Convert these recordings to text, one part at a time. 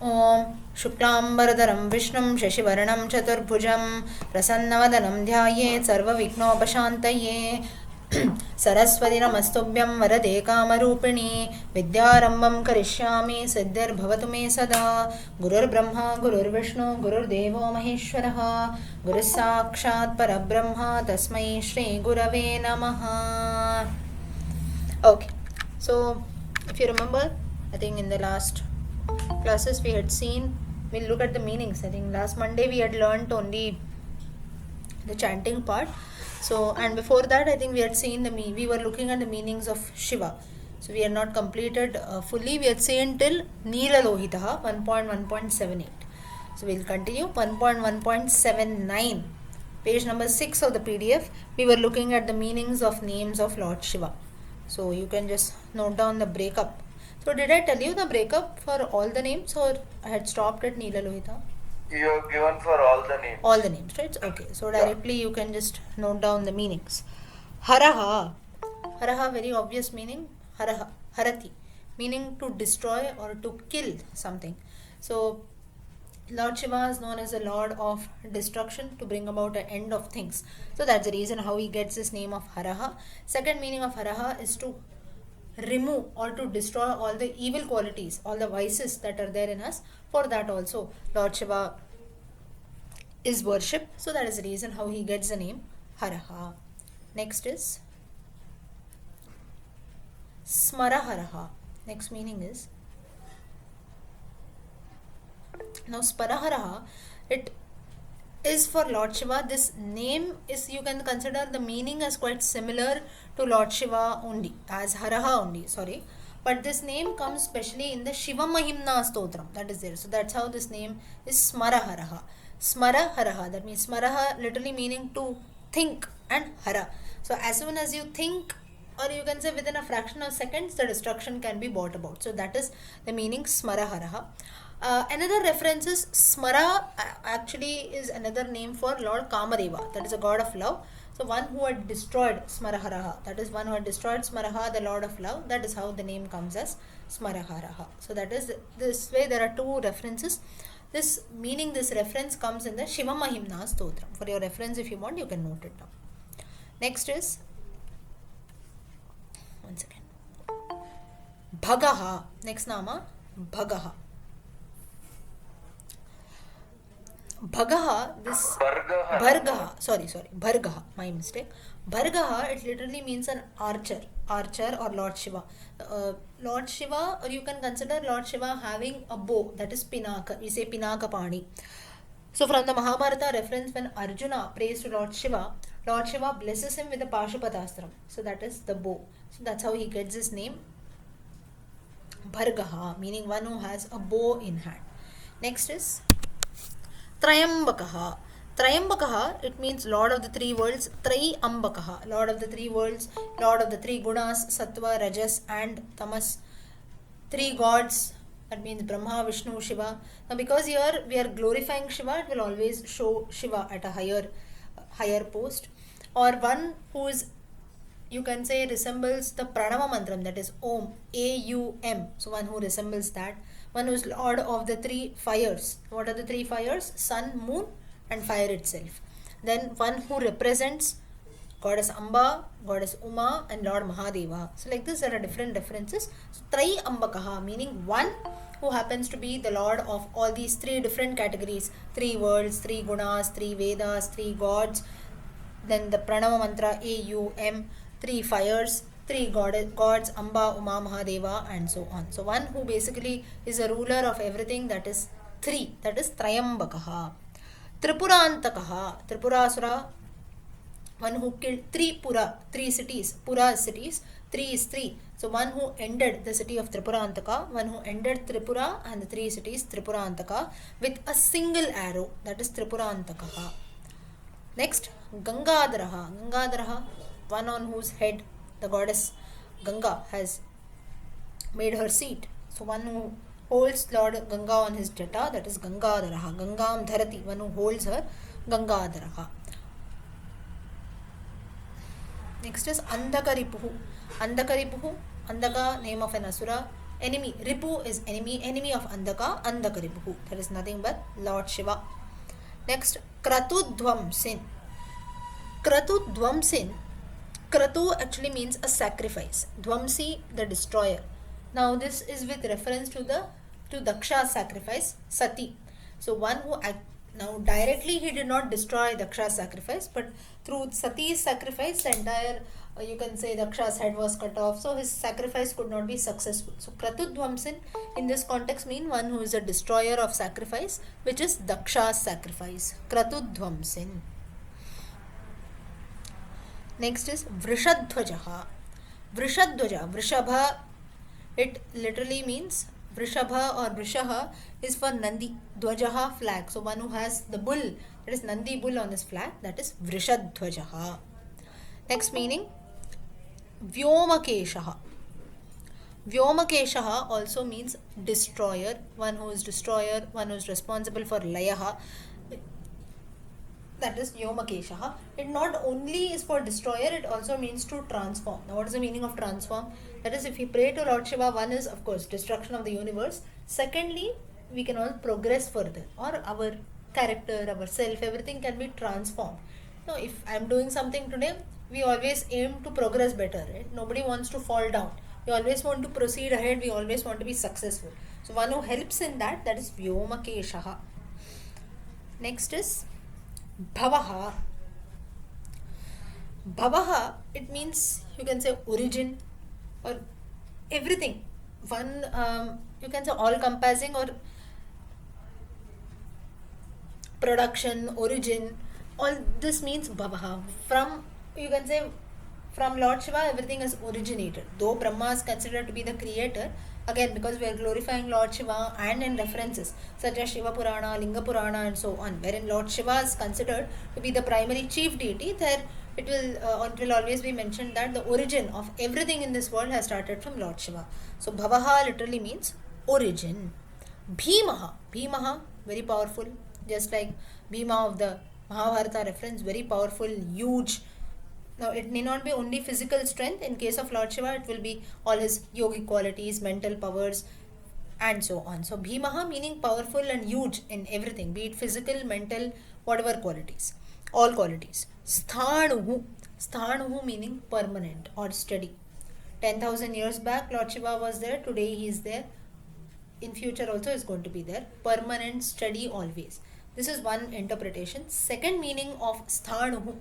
ॐ शुक्लाम्बरधरं विष्णुं शशिवर्णं चतुर्भुजं प्रसन्नवदनं ध्यायेत् सर्वविघ्नोपशान्तये सरस्वती नमस्तुभ्यं वरदे कामरूपिणी विद्यारम्भं करिष्यामि सिद्धिर्भवतु मे सदा गुरुर्ब्रह्मा गुरुर्विष्णु गुरुर्देवो महेश्वरः गुरुः साक्षात् परब्रह्म तस्मै श्रीगुरवे नमः. Okay, so if you remember, I think in the last classes we had seen, we'll look at the meanings. I think last Monday we had learned only the chanting part. So, and before that I think we had seen we were looking at the meanings of Shiva. So we had not completed fully. We had seen till Neela Lohitaha 1.1.78. So we'll continue 1.1.79. Page number 6 of the PDF. We were looking at the meanings of names of Lord Shiva. So you can just note down the breakup. So did I tell you the breakup for all the names, or I had stopped at Neela Lohita? You have given for all the names. All the names, right? Okay. So directly you can just note down the meanings. Haraha. Haraha, very obvious meaning. Haraha. Harati. Meaning to destroy or to kill something. So Lord Shiva is known as the Lord of Destruction, to bring about an end of things. So that's the reason how he gets this name of Haraha. Second meaning of Haraha is to remove or to destroy all the evil qualities, all the vices that are there in us. For that also Lord Shiva is worshipped. So that is the reason how he gets the name Haraha. Next is Smaraharaha. Next meaning is, now Sparaharaha, it is for Lord Shiva. This name is, you can consider the meaning as quite similar to Lord Shiva only, as Haraha only, sorry. But this name comes specially in the Shiva Mahimna Stotram, that is there. So that's how this name is Smaraharaha. Smaraharaha, that means Smaraha literally meaning to think, and Hara. So as soon as you think, or you can say within a fraction of seconds, the destruction can be brought about. So that is the meaning Smaraharaha. Another reference is Smara, actually is another name for Lord Kamadeva, that is a god of love. So one who had destroyed Smaraharaha, that is one who had destroyed Smaraha, the lord of love. That is how the name comes as Smaraharaha. So that is, this way there are two references. This meaning, this reference comes in the Shiva Mahimna Stotram. For your reference, if you want, you can note it down. Next is, one second, Bhagaha. Next nama, Bhagaha. Bhagaha, this Bhargaha, Bhargaha, my mistake. Bhargaha, it literally means an archer or Lord Shiva. Lord Shiva, or you can consider Lord Shiva having a bow, that is Pinaka. We say Pinaka Pani. So from the Mahabharata reference, when Arjuna prays to Lord Shiva blesses him with the Pashupatastra. So that is the bow. So that's how he gets his name Bhargaha, meaning one who has a bow in hand. Next is Trayambakaha. Trayambakaha, it means Lord of the three worlds. Trayambakaha, Lord of the three worlds, Lord of the three gunas, Sattva, Rajas and Tamas. Three gods, that means Brahma, Vishnu, Shiva. Now because here we are glorifying Shiva, it will always show Shiva at a higher post. Or one who is, you can say, resembles the Pranava Mantram, that is Om, A-U-M. So one who resembles that. One who is Lord of the three fires. What are the three fires? Sun, moon and fire itself. Then one who represents Goddess Amba, Goddess Uma and Lord Mahadeva. So like this there are different references. So Trai Ambakaha, meaning one who happens to be the Lord of all these three different categories. Three worlds, three gunas, three Vedas, three gods. Then the Pranava Mantra A-U-M, three fires, three gods, Amba, Uma, Mahadeva and so on. So one who basically is a ruler of everything, that is three, that is Trayambakaha. Tripurantakaha, Tripurasura, one who killed three cities. Pura is cities, three is three. So one who ended the city of Tripurantaka, one who ended Tripura and the three cities Tripurantaka with a single arrow, that is Tripurantakaha. Next, Gangadharaha. Gangadharaha, one on whose head the goddess Ganga has made her seat. So one who holds Lord Ganga on his jata, that is Gangadharaha. Gangam Dharati, one who holds her, Gangadharaha. Next is Andhakaripuhu. Andhakaripuhu, Andhaka, name of an asura. Enemy. Ripu is enemy. Enemy of Andaka. Andaka Ripu. That is nothing but Lord Shiva. Next, Kratudvamsin. Kratudvamsin. Kratu actually means a sacrifice. Dvamsi, the destroyer. Now this is with reference to the to Daksha's sacrifice, Sati. So one who now directly he did not destroy Daksha's sacrifice, but through Sati's sacrifice, the entire you can say Daksha's head was cut off. So his sacrifice could not be successful. So Kratudvamsin in this context mean one who is a destroyer of sacrifice, which is Daksha's sacrifice. Kratudvamsin. Next is Vrishadhvajaha. Vrishadhvaja. Vrishabha, it literally means Vrishabha or Vrishaha is for Nandi. Dvajaha, flag. So one who has the bull, that is Nandi bull on his flag, that is Vrishadhvajaha. Next meaning, Vyomakeshaha. Vyomakeshaha also means destroyer, one who is destroyer, one who is responsible for Layaha. That is Vyomakeshaha. It not only is for destroyer, it also means to transform. Now what is the meaning of transform? That is, if we pray to Lord Shiva, one is of course destruction of the universe. Secondly, we can all progress further, or our character, our self, everything can be transformed. Now if I am doing something today, we always aim to progress better, right? Nobody wants to fall down. We always want to proceed ahead, we always want to be successful. So one who helps in that, that is Vyomakeshaha. Next is Bhavaha. Bhavaha, it means you can say origin or everything. One, you can say all compassing or production, origin. All this means Bhavaha. From, you can say, from Lord Shiva, everything is originated. Though Brahma is considered to be the creator, again because we are glorifying Lord Shiva and in references such as Shiva Purana, Linga Purana and so on, wherein Lord Shiva is considered to be the primary chief deity, there it will always be mentioned that the origin of everything in this world has started from Lord Shiva. So Bhavaha literally means origin. Bhimaha. Bhimaha, very powerful, just like Bhima of the Mahabharata reference, very powerful, huge. Now, it may not be only physical strength. In case of Lord Shiva, it will be all his yogic qualities, mental powers, and so on. So, Bhimaha meaning powerful and huge in everything, be it physical, mental, whatever qualities, all qualities. Sthanuhu. Sthanuhu meaning permanent or steady. 10,000 years back, Lord Shiva was there. Today, he is there. In future also is going to be there. Permanent, steady, always. This is one interpretation. Second meaning of Sthanuhu,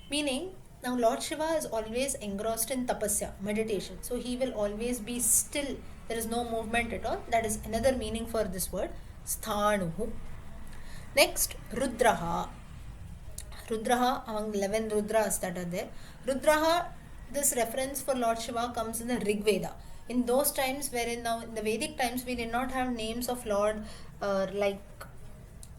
meaning now Lord Shiva is always engrossed in tapasya, meditation. So he will always be still. There is no movement at all. That is another meaning for this word, Sthanuhu. Next, Rudraha. Rudraha, among 11 Rudras that are there. Rudraha, this reference for Lord Shiva comes in the Rig Veda. In those times wherein now in the Vedic times we did not have names of Lord like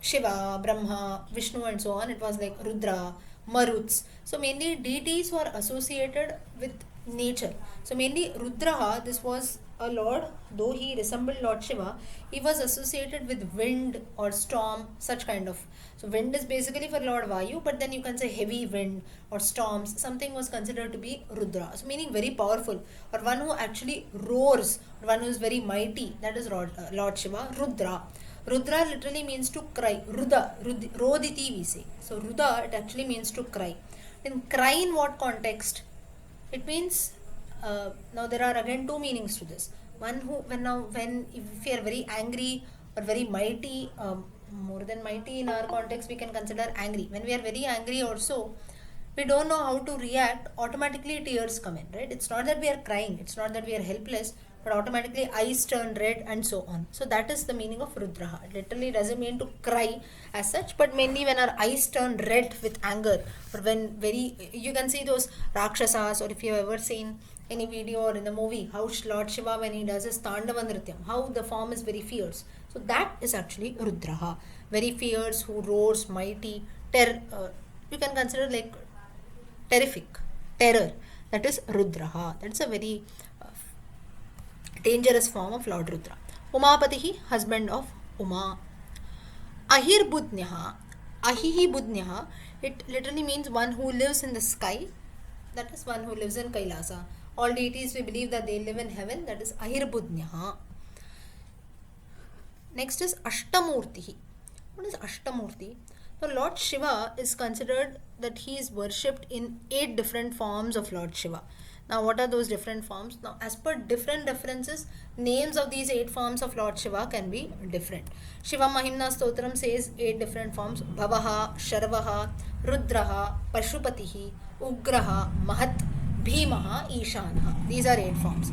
Shiva, Brahma, Vishnu and so on. It was like Rudra, Maruts. So mainly deities were associated with nature. So mainly Rudraha, this was a lord, though he resembled Lord Shiva, he was associated with wind or storm, such kind of. So wind is basically for Lord Vayu, but then you can say heavy wind or storms, something was considered to be Rudra. So meaning very powerful, or one who actually roars, or one who is very mighty, that is Lord Shiva, Rudra. Rudra literally means to cry. Roditi we say. So Rudha, it actually means to cry. Then cry in what context? It means, now there are again two meanings to this. One who, when if you are very angry or very mighty, more than mighty in our context we can consider angry. When we are very angry also, we don't know how to react, automatically tears come in, right? It's not that we are crying, it's not that we are helpless, but automatically eyes turn red and so on. So that is the meaning of Rudraha. It literally doesn't mean to cry as such, but mainly when our eyes turn red with anger, or when very, you can see those Rakshasas, or if you have ever seen any video or in the movie, how Lord Shiva, when he does his Tandava Nrityam, how the form is very fierce. So that is actually Rudraha. Very fierce, who roars, mighty, you can consider like terrific, terror. That is Rudraha. That's a very dangerous form of Lord Rudra. Umapatihi, husband of Uma. Ahirbudnyaha. Ahihi Budnyaha. It literally means one who lives in the sky. That is one who lives in Kailasa. all deities we believe that they live in heaven, that is Ahirbudnyaha. Next is Ashtamurti. What is Ashtamurti? So Lord Shiva is considered that he is worshipped in 8 different forms of Lord Shiva. Now, what are those different forms? Now, as per different references, names of these 8 forms of Lord Shiva can be different. Shiva Mahimna Stotram says 8 different forms: Bhavaha, Sharvaha, Rudraha, Pashupatihi, Ugraha, Mahat, Bhimaha, Ishanaha. These are 8 forms.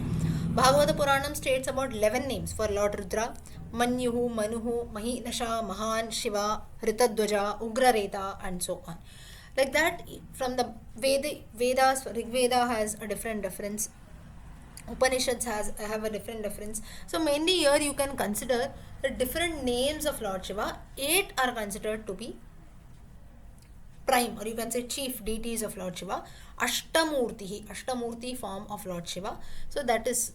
Bhagavata Puranam states about 11 names for Lord Rudra: Manyuhu, Manuhu, Mahinasha, Mahan, Shiva, Ritadwaja, Ugrareta, and so on. Like that, from the Vedas, Rig Veda has a different reference. Upanishads have a different reference. So mainly here you can consider the different names of Lord Shiva. 8 are considered to be prime, or you can say chief deities of Lord Shiva. Ashtamurti form of Lord Shiva. So that is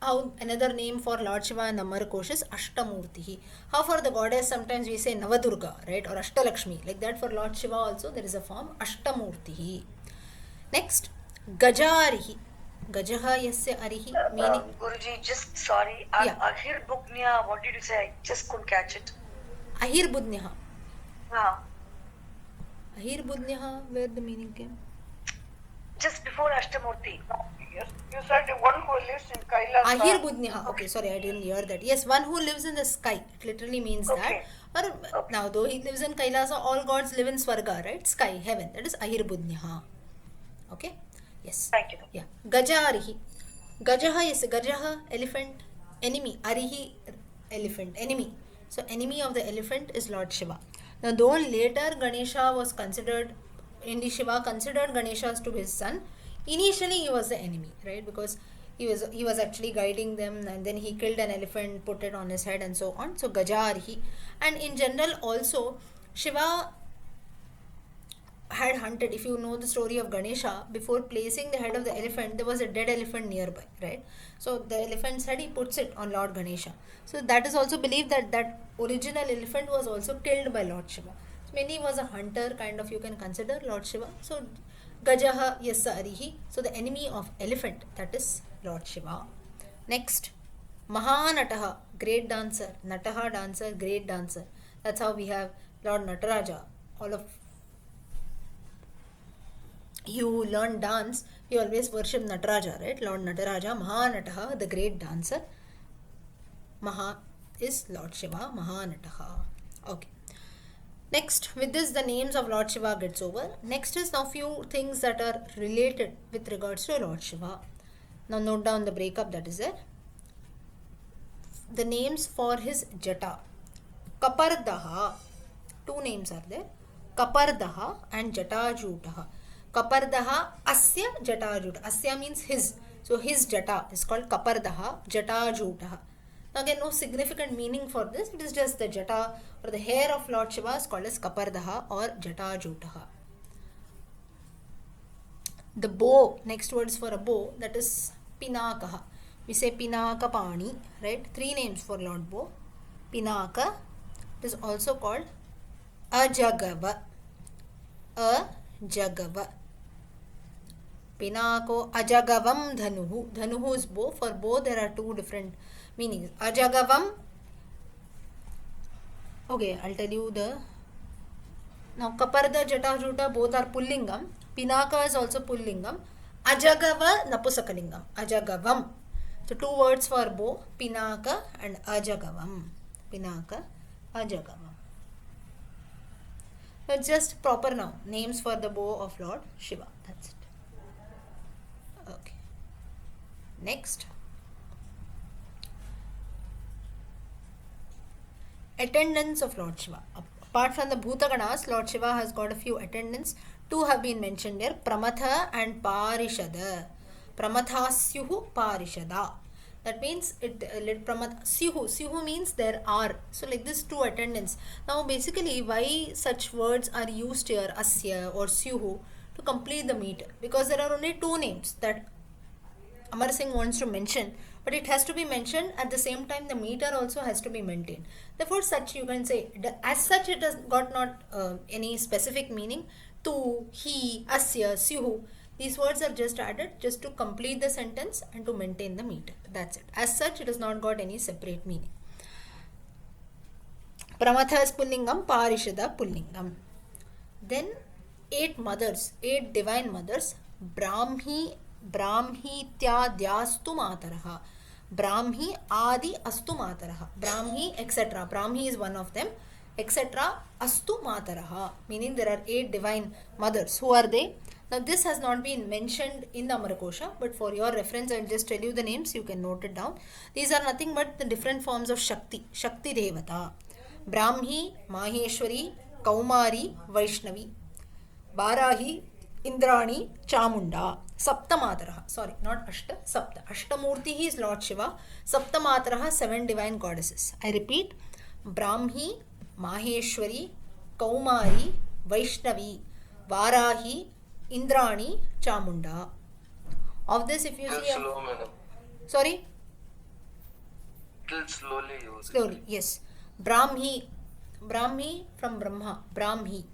how another name for Lord Shiva and Amarkosha is Ashtamurti. How for the goddess sometimes we say Navadurga, right, or Ashtalakshmi. Like that for Lord Shiva also there is a form Ashtamurti. Next, Gajarihi. Gajaha yasya arihi, meaning Guruji, just sorry. Yeah. Ahir Buknya, what did you say? I just couldn't catch it. Ahirbudnyaha. Ah, Ahirbudnyaha, where the meaning came? just before Ashtamurti. Yes, you said one who lives in Kailasa. Ahirbudnyaha. Okay, sorry, I didn't hear that. Yes, one who lives in the sky. It literally means Okay. that. Or Okay. now, though he lives in Kailasa, all gods live in Swarga, right? Sky, heaven. That is Ahirbudnyaha. Okay? Yes. Thank you. Yeah. Gajarihi. Gajaha is Gajaha, elephant. Enemy. Arihi, elephant. Enemy. So, enemy of the elephant is Lord Shiva. Now, though later Ganesha was considered, Indi Shiva considered Ganesha as to his son, initially he was the enemy, right? Because he was actually guiding them, and then he killed an elephant, put it on his head, and so on. So, Gajarhi. And in general, also, Shiva had hunted. If you know the story of Ganesha, before placing the head of the elephant, there was a dead elephant nearby, right? So the elephant's head, he puts it on Lord Ganesha. So that is also believed that that original elephant was also killed by Lord Shiva. So mainly he was a hunter, kind of, you can consider Lord Shiva. So Gajaha yassa arihi. So the enemy of elephant, that is Lord Shiva. Next, Mahanataha, great dancer. Nataha, dancer, great dancer. That's how we have Lord Nataraja. All of you who learn dance, you always worship Nataraja, right? Lord Nataraja, Mahanataha, the great dancer. Maha is Lord Shiva, Mahanataha. Okay. Next, with this, the names of Lord Shiva gets over. Next is now few things that are related with regards to Lord Shiva. Now note down the breakup that is there. The names for his Jata. Kapardaha. Two names are there. Kapardaha and Jatajutaha. Kapardaha asya Jatajuta. Asya means his. So his Jata is called Kapardaha Jatajutaha. Now again, no significant meaning for this. It is just the Jata or the hair of Lord Shiva is called as Kapardaha or Jatajutaha. The bow, next words for a bow, that is Pinakaha. We say Pinaka Pani, right? 3 names for Lord Bow. Pinaka. It is also called Ajagava. Ajagava. Pinako Ajagavam Dhanuhu. Dhanuhu is bow. For bow there are 2 different meanings. Ajagavam. Okay, I'll tell you the. Now Kaparda, Jatajuta both are Pullingam. Pinaka is also Pullingam. Ajagava Napusakalingam. Ajagavam. So 2 words for bow. Pinaka and Ajagavam. Pinaka, Ajagavam. So it's just proper noun. Names for the bow of Lord Shiva. That's it. Okay. Next. Attendants of Lord Shiva. Apart from the Bhutaganas, Lord Shiva has got a few attendants. 2 have been mentioned here. Pramatha and Parishada. Pramathasyuhu Parishada. That means Syuhu means there are. So like this 2 attendants. Now basically why such words are used here, Asya or Syuhu, to complete the meter. Because there are only 2 names that Amar Singh wants to mention, but it has to be mentioned at the same time the meter also has to be maintained. Therefore such you can say, as such it has got not any specific meaning. Tu, he, asya, syuhu. These words are just added just to complete the sentence and to maintain the meter. That's it. As such, it has not got any separate meaning. Pramatha is Pullingam, Parishada Pullingam. Then 8 mothers, 8 divine mothers, Brahmi, Brahmityadrastu Mataraha, Brahmi Adi Astu Mataraha, Brahmi, etc. Brahmi is one of them, etc. Astu Mataraha, meaning there are 8 divine mothers. Who are they? Now this has not been mentioned in the Amarkosha, but for your reference I will just tell you the names, you can note it down. These are nothing but the different forms of Shakti, Shakti Devata. Brahmi, Maheshwari, Kaumari, Vaishnavi, Varahi, Indrani, Chamunda, Saptamataraha. Sorry, not Ashta, Sapta. Ashtamurti is Lord Shiva. Saptamataraha, 7 divine goddesses. I repeat, Brahmi, Maheshwari, Kaumari, Vaishnavi, Varahi, Indrani, Chamunda. Of this, if you Little see. slow, madam. Sorry? Little slowly use it. Slowly, yes. Brahmi from Brahma, Brahmi.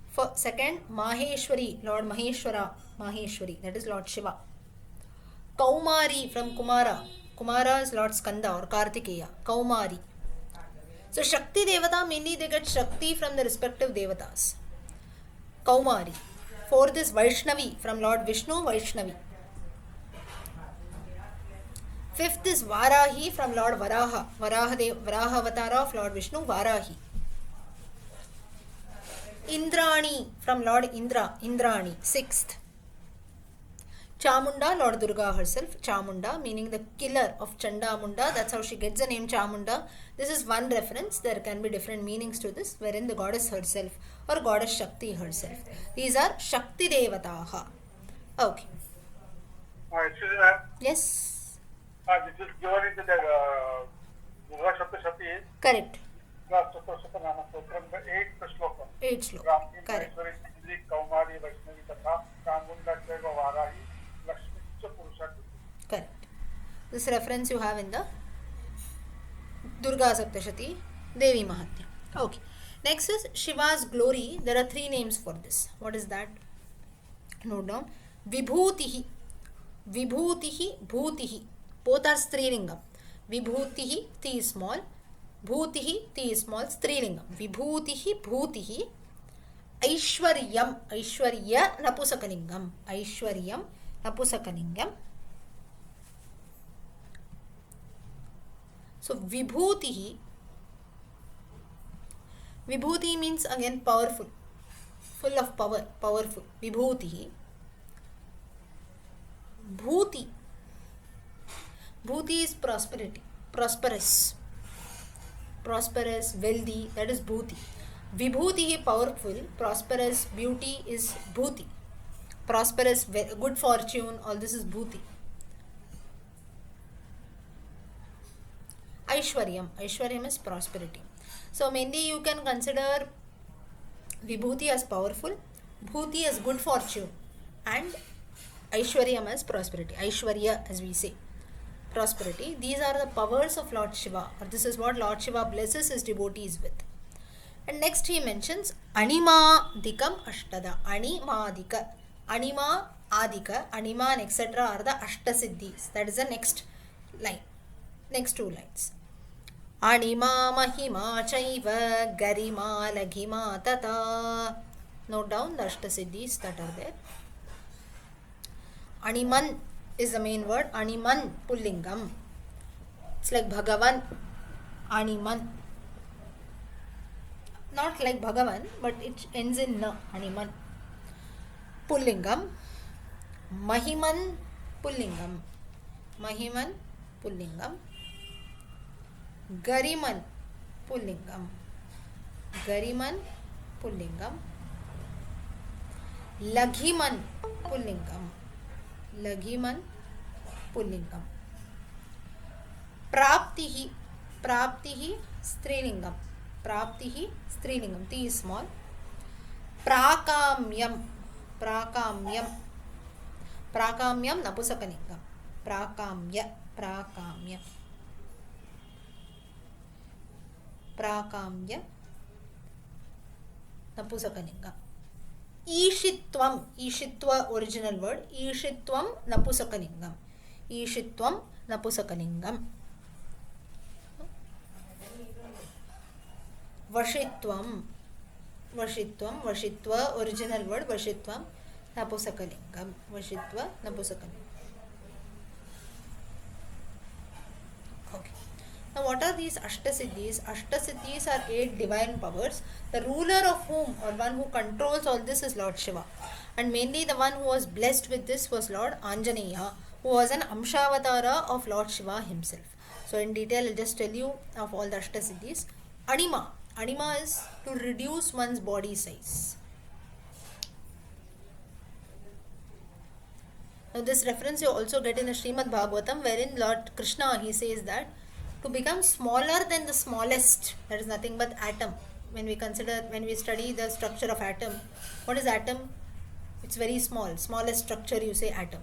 For second, Maheshwari, Lord Maheshwara, Maheshwari, that is Lord Shiva. Kaumari from Kumara, Kumara is Lord Skanda or Kartikeya, Kaumari. So Shakti Devata, mainly they get Shakti from the respective Devatas. Kaumari. Fourth is Vaishnavi from Lord Vishnu, Vaishnavi. Fifth is Varahi from Lord Varaha, Varaha Avatara of Lord Vishnu, Varahi. Indrani from Lord Indra, Indrani. Sixth. Chamunda, Lord Durga herself, Chamunda, meaning the killer of Chandamunda. That's how she gets the name Chamunda. This is one reference. There can be different meanings to this, wherein the goddess herself or goddess Shakti herself. These are Shakti Devataha. Okay. Excuse me, ma'am. Yes. This is given in the Durga Shapti. Correct. The 8th shloka. 8 sloka. Brahmi, Correct. Maheshwari, Indri, Kaumari, Vaishnavi, Tatha, Chamunda, Chaiva, Varahi, Lakshmi, Cha, Purusha. Correct. This reference you have in the Durga Saptashati Devi Mahatmya. Okay. Next is Shiva's glory. There are 3 names for this. What is that? Note down. Vibhutihi. Vibhutihi, Bhutihi. Both are Strilingam. Vibhutihi, T is small. Bhutihi, T is small. Strilingam. Vibhutihi, Bhutihi. Aishwaryam, Aishwarya, Napusakalingam. Aishwaryam, Napusakalingam. So Vibhutihi. Vibhuti means again powerful, full of power, powerful. Vibhutihi. Bhuti. Bhuti is prosperity, prosperous, prosperous, wealthy. That is Bhuti. Vibhutihi, powerful, prosperous, beauty is Bhuti. Prosperous, good fortune, all this is Bhuti. Aishwaryam. Aishwaryam is prosperity. So mainly you can consider Vibhuti as powerful, Bhuti as good fortune, and Aishwaryam as prosperity. Aishwarya, as we say, prosperity. These are the powers of Lord Shiva, or this is what Lord Shiva blesses his devotees with. And next he mentions Anima Dikam Ashtada. Animadika. Anima Adika, Anima and etc. are the Ashtasiddhis. That is the next line. Next 2 lines. Anima Mahima Chaiva Garima Laghima Tata. Note down the Ashtasiddhis that are there. Animan is the main word. Animan Pullingam. It's like Bhagavan. Animan. Not like Bhagavan, but it ends in na. Animan. Pullingam. Mahiman Pullingam. Mahiman Pullingam. Gariman Pullingam. Gariman Pullingam. Laghiman Pullingam. Laghiman Pullingam. Praptihi. Praptihi Strilingam. Praptihi Strilingam. T is small. Prakamyam. Prakamyam. Prakamyam Napusakalingam. Prakamya. Prakamya. Prakamya Napusakalingam. Ishitvam, Ishitva original word, Ishitvam Napusakalingam. Ishitvam Napusakalingam. Vashitvam, Vashitvam, Vashitva original word, Vashitvam Napusakalingam. Vashitva Napusakalingam. Okay. Now, what are these Ashtasiddhis? Ashtasiddhis are 8 divine powers, the ruler of whom, or one who controls all this, is Lord Shiva. And mainly the one who was blessed with this was Lord Anjaneya, who was an Amshavatara of Lord Shiva himself. So, in detail, I'll just tell you of all the Ashtasiddhis. Anima. Anima is to reduce one's body size. Now, this reference you also get in the Srimad Bhagavatam, wherein Lord Krishna, he says that to become smaller than the smallest, that is nothing but atom. When we study the structure of atom, what is atom? It's very small. Smallest structure, you say atom.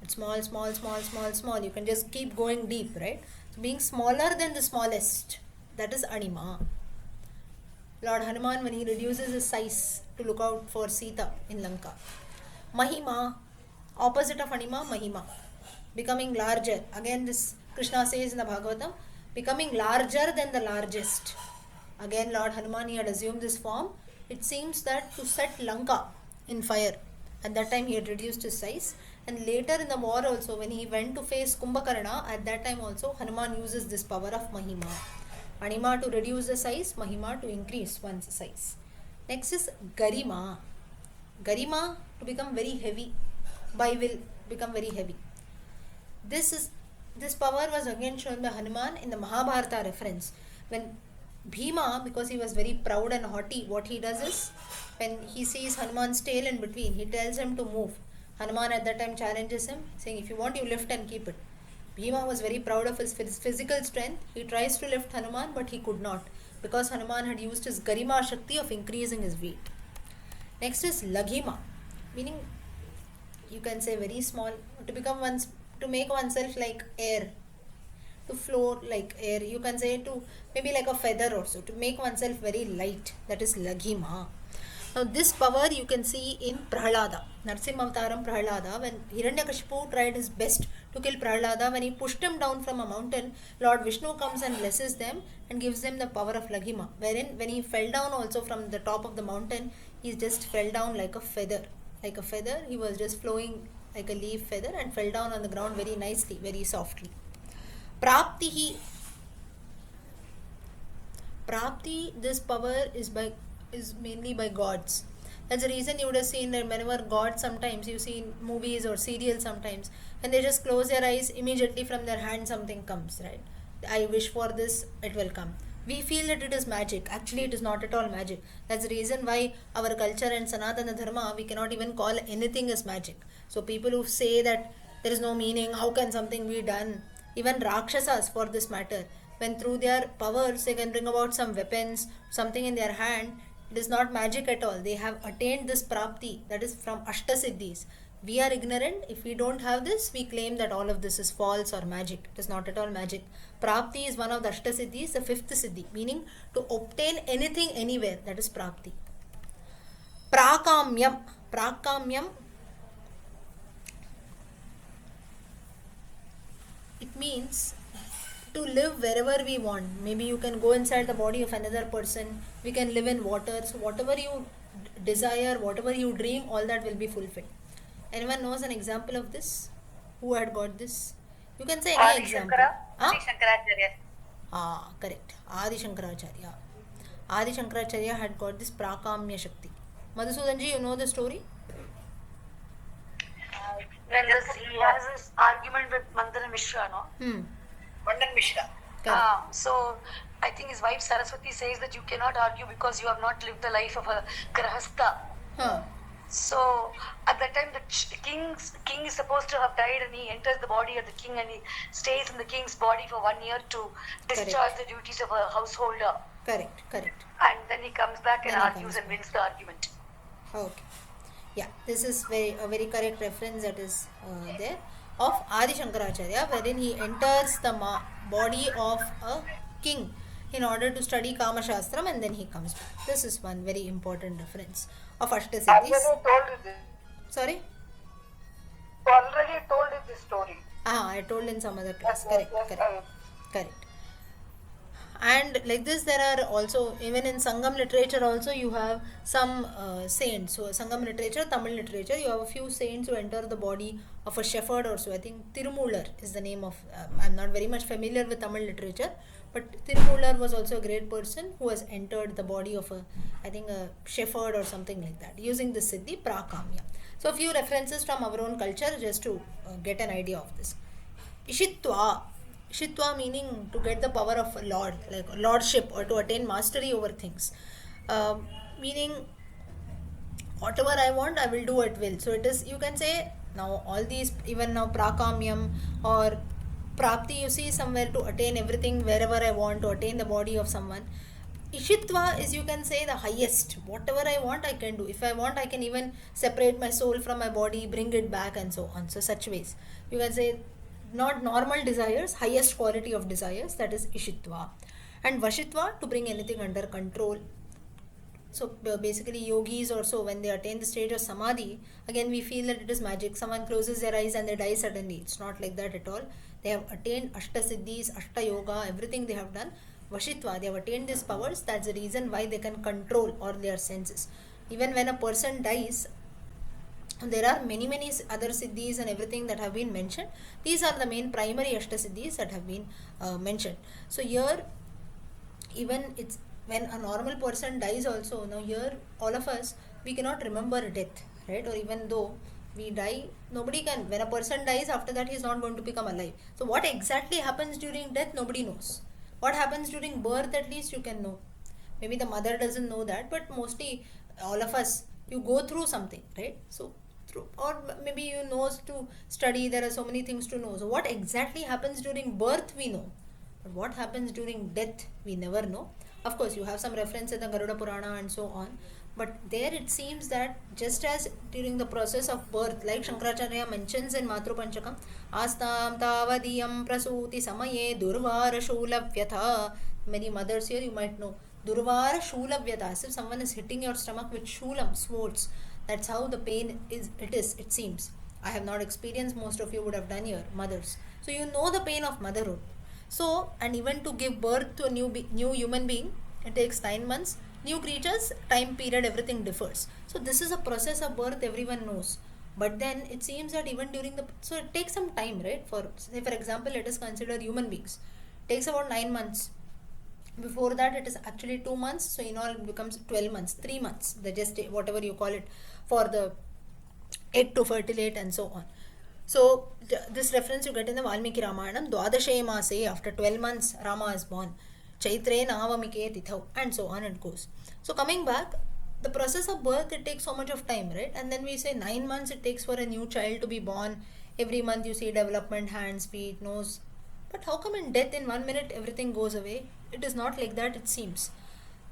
It's small, small, small, small, small. You can just keep going deep, right? So being smaller than the smallest, that is Anima. Lord Hanuman, when he reduces his size to look out for Sita in Lanka. Mahima, opposite of Anima, Mahima, becoming larger. Again, this Krishna says in the Bhagavatam, becoming larger than the largest. Again, Lord Hanuman, he had assumed this form. It seems that to set Lanka in fire. At that time, he had reduced his size. And later in the war also, when he went to face Kumbhakarna, at that time also, Hanuman uses this power of Mahima. Anima to reduce the size, Mahima to increase one's size. Next is Garima. Garima to become very heavy. By will become very heavy. This power was again shown by Hanuman in the Mahabharata reference. When Bhima, because he was very proud and haughty, what he does is, when he sees Hanuman's tail in between, he tells him to move. Hanuman at that time challenges him, saying, if you want, you lift and keep it. Bhima was very proud of his physical strength. He tries to lift Hanuman, but he could not, because Hanuman had used his Garima Shakti of increasing his weight. Next is Laghima, meaning you can say very small, to make oneself like air, to float like air. You can say to maybe like a feather also, to make oneself very light. That is Laghima. Now this power you can see in Prahlada, Narsimha Avtaram Prahlada, when Hiranyakashipu tried his best to kill Prahlada, when he pushed him down from a mountain, Lord Vishnu comes and blesses them and gives them the power of Laghima, wherein when he fell down also from the top of the mountain, he just fell down like a feather. Like a feather, he was just flowing like a leaf feather and fell down on the ground very nicely, very softly. Prapti, this power is mainly by gods. That's the reason you would have seen that whenever gods, sometimes you see in movies or serials sometimes, when they just close their eyes, immediately from their hand something comes, right? I wish for this, it will come. We feel that it is magic. Actually, it is not at all magic. That's the reason why our culture and Sanatana Dharma, we cannot even call anything as magic. So people who say that there is no meaning, how can something be done? Even Rakshasas, for this matter, when through their powers they can bring about some weapons, something in their hand, it is not magic at all. They have attained this prapti, that is from Ashtasiddhis. We are ignorant. If we don't have this, we claim that all of this is false or magic. It is not at all magic. Prapti is one of the Ashtasiddhis, the 5th siddhi, meaning to obtain anything anywhere. That is prapti. Prakamyam. Prakamyam, it means to live wherever we want. Maybe you can go inside the body of another person. We can live in water. So whatever you desire, whatever you dream, all that will be fulfilled. Anyone knows an example of this? Who had got this? You can say any example. Adi Shankaracharya. Correct. Adi Shankaracharya. Adi Shankaracharya had got this Prakamya Shakti. Madhusudanji, you know the story? When he has this argument with Mandana Mishra, no? Mandan Mishra. So I think his wife Saraswati says that you cannot argue because you have not lived the life of a grahastha. So at that time the king is supposed to have died, and he enters the body of the king and he stays in the king's body for 1 year to discharge the duties of a householder. Correct. And then he comes back and argues and wins the argument. Okay. Yeah, this is a very correct reference that is there of Adi Shankaracharya, wherein he enters the body of a king in order to study Kama Shastram, and then he comes back. This is one very important difference of I Ashtasiddhis. already told you this. Sorry? You already told you this story. I told in some other class. Yes, Correct. I- Correct. And like this, there are also, even in Sangam literature also, you have some saints. So Sangam literature, Tamil literature, you have a few saints who enter the body of a shepherd or so. I think Tirumular is the name of, I'm not very much familiar with Tamil literature, but Tirumular was also a great person who has entered the body of a, I think, a shepherd or something like that, using the Siddhi Prakamya. So a few references from our own culture just to get an idea of this. Ishitva. Ishitva meaning to get the power of a lord, like lordship, or to attain mastery over things. Meaning, whatever I want, I will do at will. So it is, you can say, now all these, even now prakamyam or prapti, you see, somewhere to attain everything wherever I want, to attain the body of someone. Ishitva is, you can say, the highest. Whatever I want, I can do. If I want, I can even separate my soul from my body, bring it back, and so on. So such ways, you can say, not normal desires, highest quality of desires, that is Ishitva. And Vashitva, to bring anything under control. So basically yogis also, when they attain the stage of samadhi, again we feel that it is magic. Someone closes their eyes and they die suddenly. It's not like that at all. They have attained Ashtasiddhis, Ashta Yoga, everything they have done. Vashitva, they have attained these powers. That's the reason why they can control all their senses. Even when a person dies, there are many other siddhis and everything that have been mentioned. These are the main primary Ashtasiddhis that have been mentioned. So here, even it's when a normal person dies also, now here all of us, we cannot remember death, right? Or even though we die, nobody can. When a person dies, after that he is not going to become alive. So what exactly happens during death, nobody knows. What happens during birth, at least you can know. Maybe the mother doesn't know that, but mostly all of us, you go through something, right? So through, or maybe you know to study, there are so many things to know. So what exactly happens during birth, we know, but what happens during death, we never know. Of course, you have some reference in the Garuda Purana and so on, but there it seems that just as during the process of birth, like Shankaracharya mentions in Matru Panchakam, Astam Tavadiyam Prasuti Samaye Durvara Shulavyatha. Many mothers here, you might know, Durvara Shulavyatha, as if someone is hitting your stomach with shulam, swords. That's how the pain is, it seems. I have not experienced, most of you would have done here, mothers. So you know the pain of motherhood. So, and even to give birth to a new human being, it takes 9 months. New creatures, time period, everything differs. So this is a process of birth, everyone knows. But then it seems that even during the, so it takes some time, right? For, say for example, let us consider human beings. It takes about 9 months. Before that, it is actually 2 months. So in all, it becomes 12 months, 3 months, the gestation, whatever you call it, for the egg to fertilate and so on. So this reference you get in the Valmiki Ramayanam, Dwadashe Mase, after 12 months Rama is born, Chaitre Navamike Tithau, and so on it goes. So coming back, the process of birth, it takes so much of time, right? And then we say 9 months it takes for a new child to be born. Every month you see development, hands, feet, nose. But how come in death, in 1 minute everything goes away? It is not like that, it seems.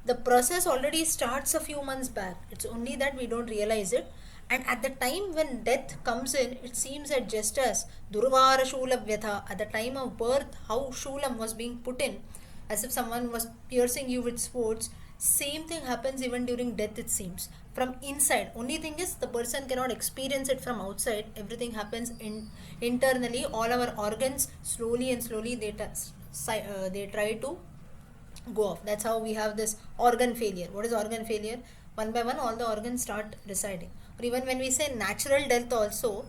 The process already starts a few months back. It's only that we don't realize it. And at the time when death comes in, it seems that just as Durvara Shulavyatha, at the time of birth, how Shulam was being put in, as if someone was piercing you with swords, same thing happens even during death, it seems. From inside. Only thing is, the person cannot experience it from outside. Everything happens internally. All our organs, slowly and slowly, they try to go off. That's how we have this organ failure. What is organ failure? One by one, all the organs start residing. Or even when we say natural death also,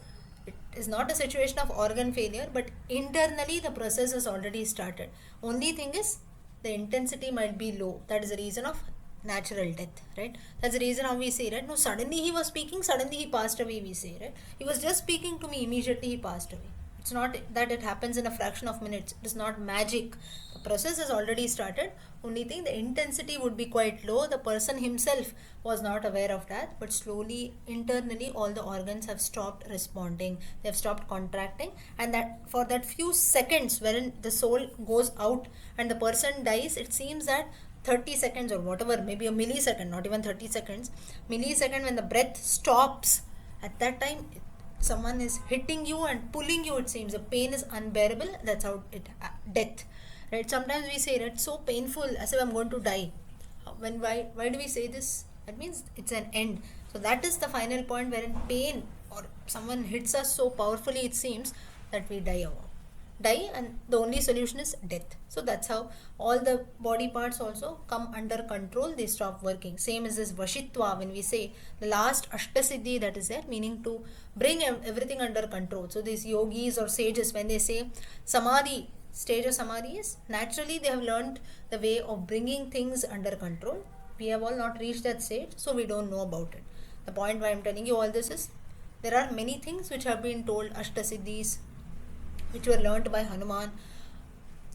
it is not a situation of organ failure, but internally the process has already started. Only thing is, the intensity might be low. That is the reason of natural death, right? That's the reason how we say, right? No, suddenly he was speaking, suddenly he passed away, we say, right? He was just speaking to me, immediately he passed away. It's not that it happens in a fraction of minutes. It is not magic. The process has already started. Only thing, the intensity would be quite low. The person himself was not aware of that, but slowly, internally, all the organs have stopped responding. They have stopped contracting, and that for that few seconds wherein the soul goes out and the person dies, it seems that 30 seconds or whatever, maybe a millisecond, not even 30 seconds, millisecond, when the breath stops, at that time someone is hitting you and pulling you, it seems the pain is unbearable. That's how it death. right? Sometimes we say it's so painful, as if I'm going to die. Why do we say this? That means it's an end. So that is the final point wherein pain or someone hits us so powerfully, it seems, that we die, and the only solution is death. So that's how all the body parts also come under control, they stop working. Same as this vashitva, when we say the last ashtasiddhi that is there, meaning to bring everything under control. So these yogis or sages, when they say samadhi, stage of samadhi is, naturally they have learned the way of bringing things under control. We have all not reached that stage, so we don't know about it. The point why I'm telling you all this is, there are many things which have been told, ashtasiddhis, which were learnt by Hanuman,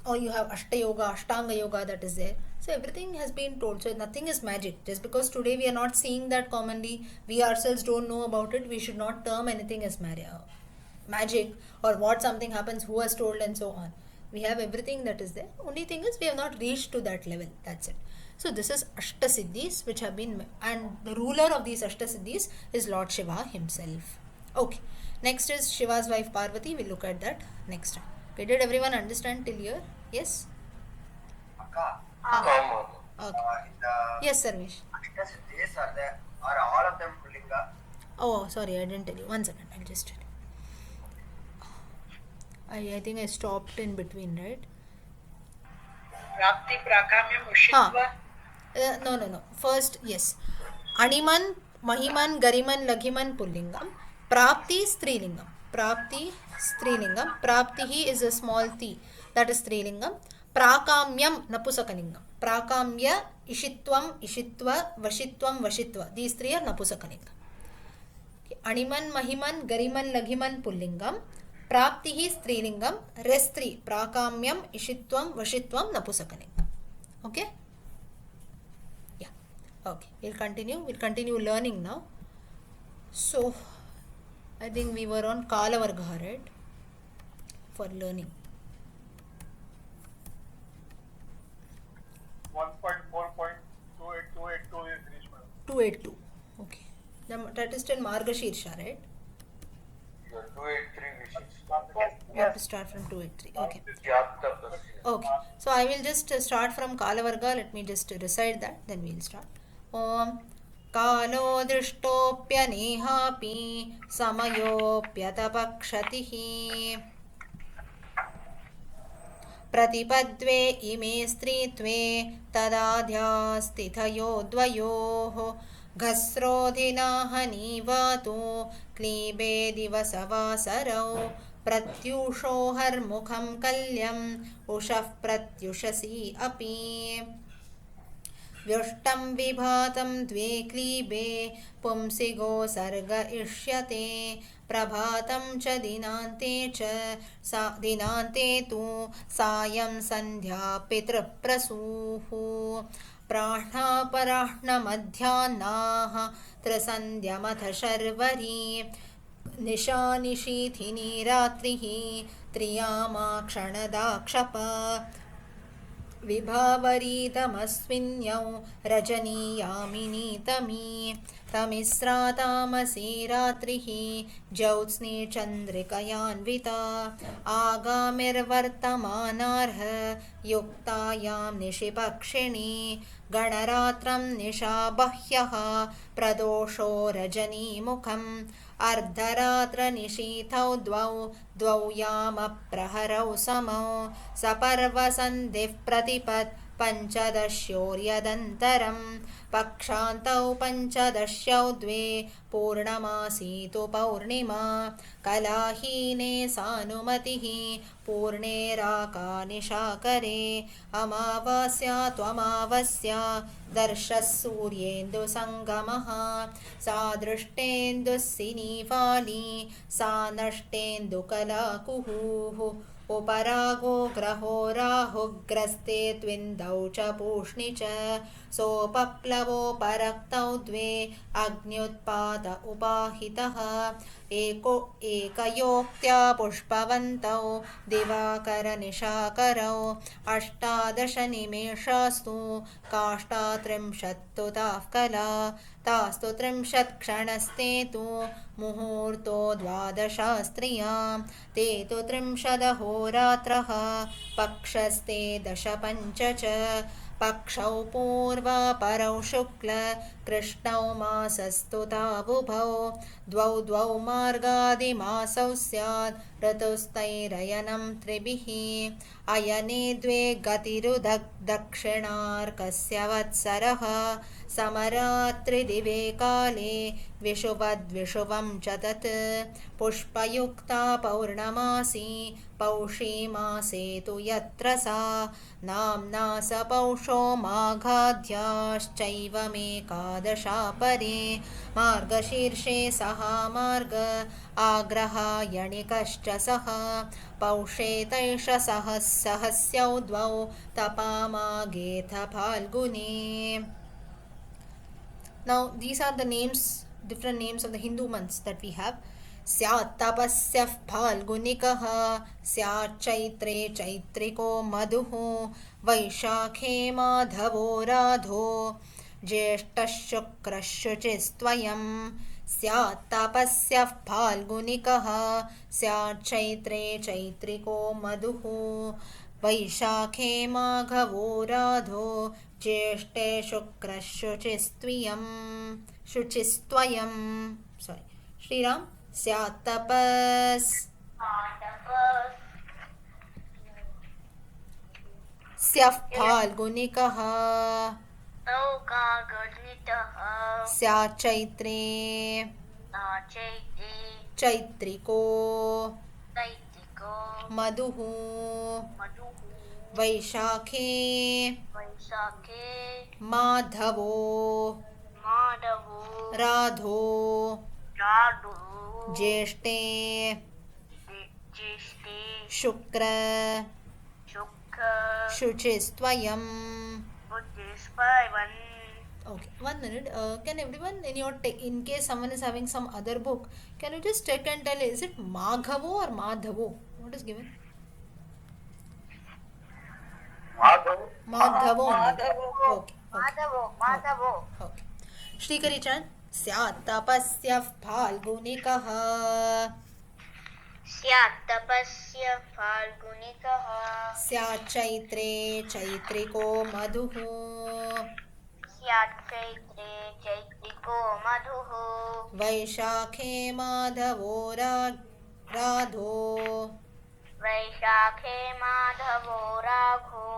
or you have Ashta Yoga, Ashtanga Yoga that is there. So everything has been told. So nothing is magic. Just because today we are not seeing that commonly, we ourselves don't know about it, we should not term anything as magic, or what something happens, who has told, and so on. We have everything that is there. Only thing is we have not reached to that level. That's it. So this is Ashtasiddhis which have been, and the ruler of these Ashtasiddhis is Lord Shiva himself. Okay. Next is Shiva's wife Parvati. We'll look at that next time. Okay, did everyone understand till here? Yes? Akka, Okay. in the Yes, Sarvesh. Ashtasiddhis are there, are all of them Pullinga? Oh, sorry, I didn't tell you. 1 second, I'll just tell you. I think I stopped in between, right? Prapti, Prakamyam, Huh. Ushitva. No. First, yes. Animan, Mahiman, Gariman, Laghiman, Pullingam. Prapti, Strilingam. Prapti, Strilingam. Praptihi is a small T. That is Strilingam. Prakamyam, Napusakalingam. Prakamya, Ishitvam, Ishitva, Vashitvam, Vashitva. These three are Napusakalingam. Okay. Animan, Mahiman, Gariman, Laghiman, Pullingam. Praptihi, Strilingam. Rest three. Prakamyam, Ishitvam, Vashitvam, Napusakalingam. Okay? Yeah. Okay. We'll continue learning now. So, I think we were on Kalavarga, right? For learning. 1.4.28282 is reached, madam. 282. Okay. That is still Margashirsha, right? 283 we should We have to start from 283. Okay. start. Okay. So I will just start from Kalavarga. Let me just recite that. Then we'll start. Om Kalo Drishtopyanehapi Samayopyatapakshatihi Pratipadve ime stritve tadadhyasthithayo dvayoh Ghasrodhinahanivato klebe divasavasarau Pratyusho harmukham kalyam ushaf pratyushasi api Vyushtam vibhatam dve klibe pumsi go sarga ishyate prabhatam cha dinante tu sayam sandhya pitra prasuhu prahna parahna madhyanaha trasandhyamath sharvari निशा निशीथिनी रात्रिः त्रियामा क्षणदाक्षपा विभावरीतमस्मिन्यौ रजनीयामिनी तमिस्रातामसी रात्रिः ज्योत्स्नी चन्द्रिकयान्विता आगामिर्वर्तमानार्ह युक्तायां निशिपक्षिणी गणरात्रं निशा बह्यः प्रदोषो रजनीमुखम् अर्धरात्रनिशीथौ द्वौ यामप्रहरौ समौ सपर्वसन्धिः प्रतिपत् पञ्चदश्योर्यदन्तरं पक्षान्तौ पञ्चदश्यौ द्वे पूर्णमासीतु पौर्णिमा कलाहीने सानुमतिः पूर्णेराकानिशाकरे अमावास्या त्वमावस्या दर्शः सूर्येन्दुसङ्गमः सा दृष्टेन्दुः सिनीवाली सा नष्टेन्दुकलाकुहुः उपरागो ग्रहो राहुग्रस्ते त्विन्दौ च पूष्णि च सोपप्लवोपरक्तौ द्वे अग्न्युत्पात उपाहितः एकयोक्त्या पुष्पवन्तौ दिवाकरनिशाकरौ अष्टादशनिमेषास्तु काष्ठात्रिंशत्तु ताः कला तास्तु 30 क्षणस्ते तु मुहूर्तो 12 स्त्रियां ते तु 30 अहोरात्रः पक्षस्ते दश पञ्च च पक्षौ पूर्वापरौ शुक्ल कृष्णौ मासस्तु तावुभौ द्वौ द्वौ मार्गादिमासौ स्यात् ऋतुस्तैरयनं त्रिभिः अयने द्वे गतिरुदक्षिणार्कस्य वत्सरः समरात्रिदिवे काले विषुवद्विषुवं च तत् पुष्पयुक्ता पौर्णमासी पौषी मासे तु यत्र सा नाम्ना स पौषो माघाध्याश्चैवमेकादशा परे मार्गशीर्षे सहा मार्ग आग्रहायणिकश्च सः पौषे तैष सहस्यौ द्वौ तपामागेथ फाल्गुने. Now these are the names, different names of the Hindu months that we have. स्यात् तपस्यः फाल्गुनिकः स्यात् चैत्रे चैत्रिको मधुः वैशाखे माधवो राधो ज्येष्ठः शुक्रः शुचिस्त्वयं स्यात् तपस्यः फाल्गुनिकः स्यात् चैत्रे चैत्रिको मधुः वैशाखे माघवो राधो ज्येष्ठे शुक्रः शुचिस्त्वयं sorry श्रीराम स्यात् तपस् स्यात् फाल्गुनिकः स्यात् चैत्रे चैत्रिको मधुः वैशाखे माधवो राधो ज्येष्ठे शुक्र शुचिस्त्वयं. Okay, 1 minute. Can everyone in your in case someone is having some other book, can you just check and tell, is it Maghavo or Madhavo? What is given? Madhav. Madhavo. Madhavo. Okay. Madhavo. Okay. Shrikari Chan. स्यात् तपस्यः फाल्गुनिकः स्यात् तपस्य फाल्गुनिकः स्यात् चैत्रे चैत्रिको मधुः स्यात् चैत्रे चैत्रिको मधुः वैशाखे माधवो राधो वैशाखे माधवो राघो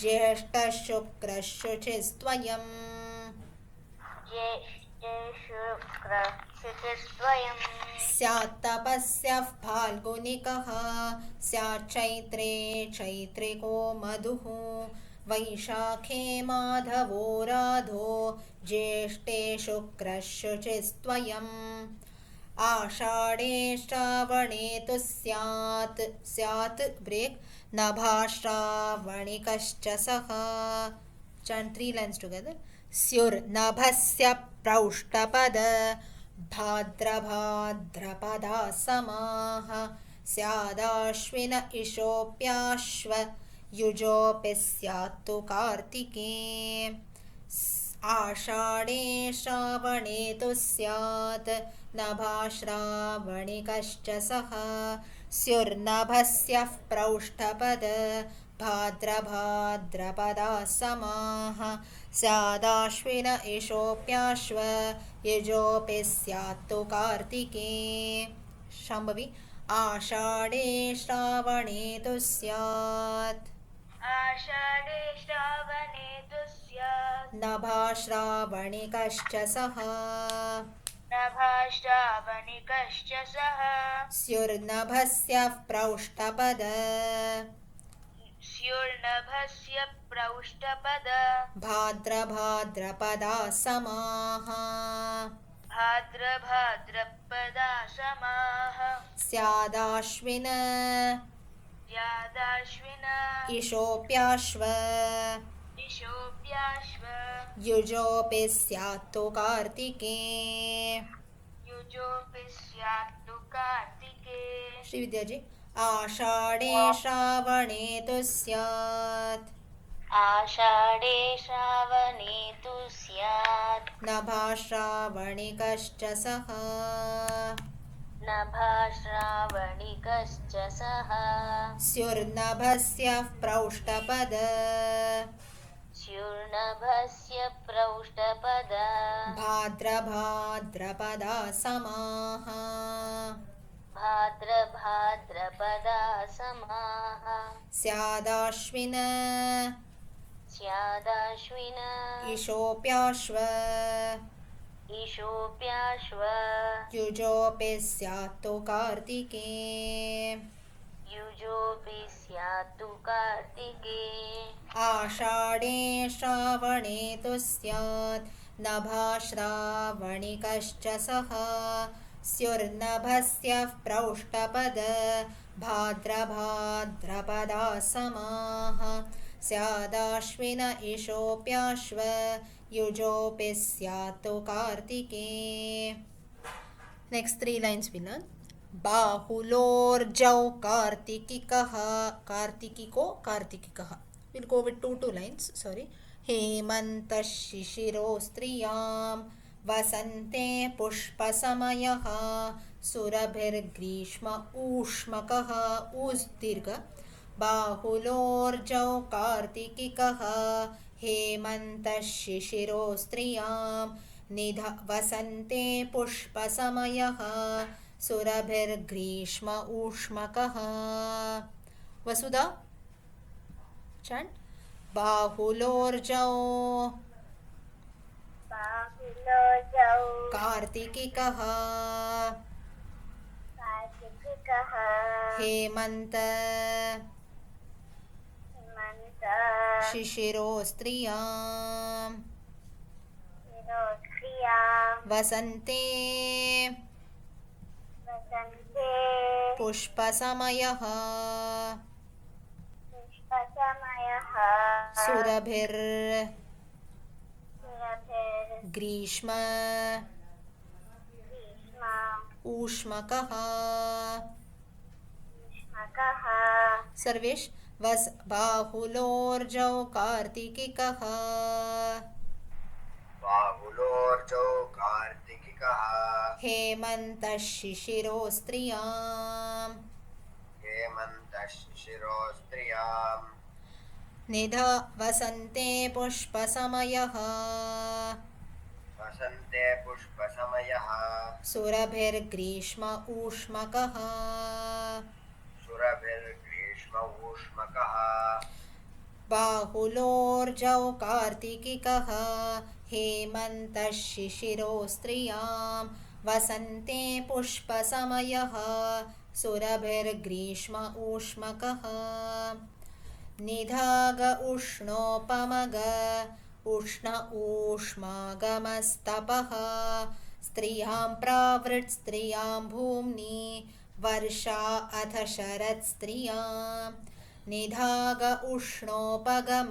ज्येष्ठः शुक्रः शुचिस्त्वयं ज्येष्ठे शुक्रः शुचिस्त्वयं स्यात् तपस्यः फाल्गुनिकः स्यात् चैत्रे चैत्रिको मधुः वैशाखे माधवो राधो ज्येष्ठे शुक्रः शुचिस्त्वयम् आषाढे श्रावणे तु स्यात् break नभाश्रावणिकश्च सः. Chant 3 lines together. स्युर्नभस्य प्रौष्टपद भाद्रभाद्रपदा समाः स्यादाश्विन इषोऽप्याश्व युजोऽपि स्यात्तु कार्तिके आषाढे श्रावणे तु स्यात् नभाश्रावणिकश्च सः स्युर्नभस्य प्रौष्टपद भाद्रभाद्रपदा समाः स्यादाश्विन इषोऽप्याश्व युजोऽपि स्यात्तु कार्तिके. शाम्भवी. आषाढे श्रावणे तु स्यात् आषाढे श्रावणे तु स्यात् नभाश्रावणिकश्च सः नभाश्रावणिकश्च सः स्युर्नभस्य प्रौष्टपद स्युर्नभस्य प्रौष्टपद भाद्रभाद्रपदा समाः भाद्रभाद्रपदा समाः स्यादाश्विन यादाश्विन इषोऽप्याश्व इषोऽप्याश्व युजोऽपि स्यात्तु कार्तिके. युजोऽपि स्यात्तु कार्तिके. श्रीविद्याजी. आषाढे श्रावणे तु स्यात् आषाढे श्रावणे तु स्यात् नभाश्रावणिकश्च सः नभाश्रावणिकश्च सः स्युर्नभस्यः प्रौष्टपद स्युर्नभस्य प्रौष्टपद भाद्रभाद्रपदा समाः भाद्रभाद्रपदा समाः स्यादाश्विन स्यादाश्विन इषोऽप्याश्व ईशोऽप्याश्व युजोऽपि स्यात्तु कार्तिके युजोऽपि स्यात्तु कार्तिके आषाढे श्रावणे तु स्यात् नभाश्रावणिकश्च सः स्युर्नभस्यः प्रौष्टपद भाद्रभाद्रपदा समाः स्यादाश्विन इषोऽप्याश्व युजोऽपि स्यात्तु कार्तिके. Next three lines we learn. बाहुलोर्जौ कार्तिकिकः कार्तिकिको कार्तिकिकः. We'll go with two lines. Sorry. हेमन्तः शिशिरो स्त्रियां वसन्ते पुष्पसमयः सुरभिर्ग्रीष्म ऊष्मकः ऊस् दीर्घ. बाहुलोर्जौ कार्तिकिकः हेमन्तः शिशिरो स्त्रियां वसन्ते पुष्पसमयः सुरभिर्ग्रीष्म ऊष्मकः. वसुधा chant. बाहुलोर्जौ कार्तिकिकः हेमन्त शिशिरो स्त्रियां वसन्ते पुष्पसमयः सुरभिर्ग्रीष्म ऊष्मकः. सर्वेश वस बाहुलोर्जौ कार्तिकिकः बाहुलोर्जौ कार्तिकिकः हेमन्तः शिशिरो स्त्रियां हेमन्तः शिशिरो स्त्रियां वसन्ते पुष्पसमयः वसन्ते पुष्पसमयः सुरभिर्ग्रीष्म ऊष्मकः सुरभिर्ग्रीष्म ऊष्मकः. बाहुलोर्जौ कार्तिकिकः हेमन्तः शिशिरो स्त्रियां वसन्ते पुष्पसमयः सुरभिर्ग्रीष्म ऊष्मकः. निधाग उष्णोपमग उष्ण ऊष्मागमस्तपः स्त्रियां प्रावृट् स्त्रियां भूम्नि वर्षा अथ शरत् स्त्रियां. निधाग उष्णोपगम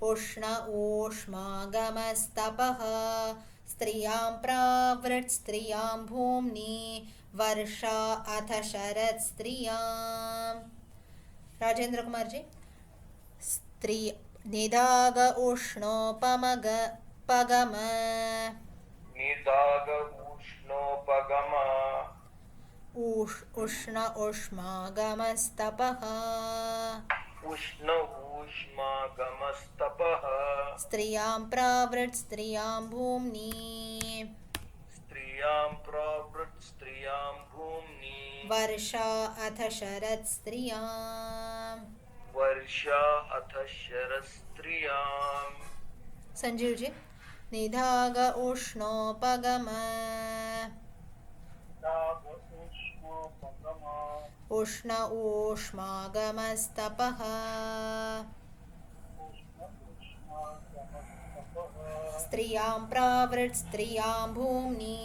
उष्ण ऊष्मागमस्तपः स्त्रियां प्रावृट् स्त्रियां भूम्नि वर्षा अथ शरत् स्त्रियां. राजेंद्र कुमार जी. स्त्री निधाग उष्णोपमग पगम निदाग उष्णोपगम उष्ण ऊष्मागमस्तपः उष्ण ऊष्मागमस्तपः स्त्रियां प्रावृट् स्त्रियां भूम्नि स्त्रियां प्रावृट् स्त्रियां भूम्नि वर्षा अथ शरत् स्त्रियां. वर्षा अथ शरस्त्रियां. संजीव जी. निधाग उष्णोपगम उष्ण ऊष्मागमस्तपः स्त्रियां प्रावृट् स्त्रियां भूम्नि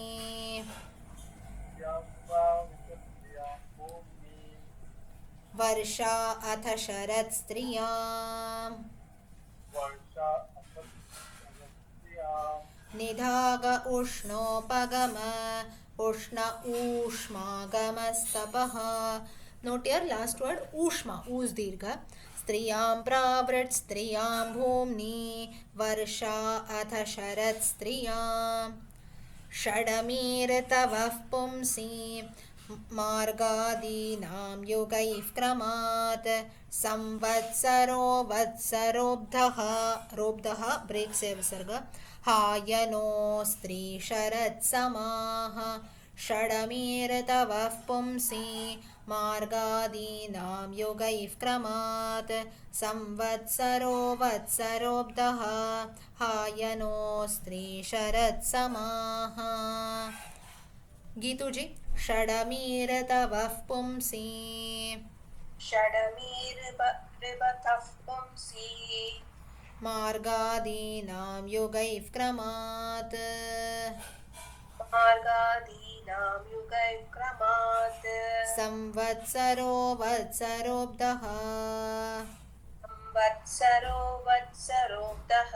वर्षा अथ शरत् स्त्रियां. निधाग उष्णोपगम उष्ण ऊष्मागमस्तपः. Note here last word ऊष्मा ऊस् दीर्घ. स्त्रियां प्रावृट् स्त्रियां भूम्नि वर्षा अथ शरत् स्त्रियां. षडमीर्तवः पुंसि मार्गादीनां युगैः क्रमात् संवत्सरो वत्सरोब्धः रोब्धः ब्रेक से विसर्ग हायनो स्त्रीशरत्समाः षडमीर्तवः पुंसि मार्गादीनां युगैः क्रमात् संवत्सरो वत्सरोब्धः हायनो स्त्रीशरत्समाः गीतू जी षडमीर्तवः पुंसि षडमीर्बतः पुंसि मार्गादीनां युगैः क्रमात् मार्गादीनां युगैः क्रमात् संवत्सरो वत्सरोब्धः संवत्सरो वत्सरोब्धः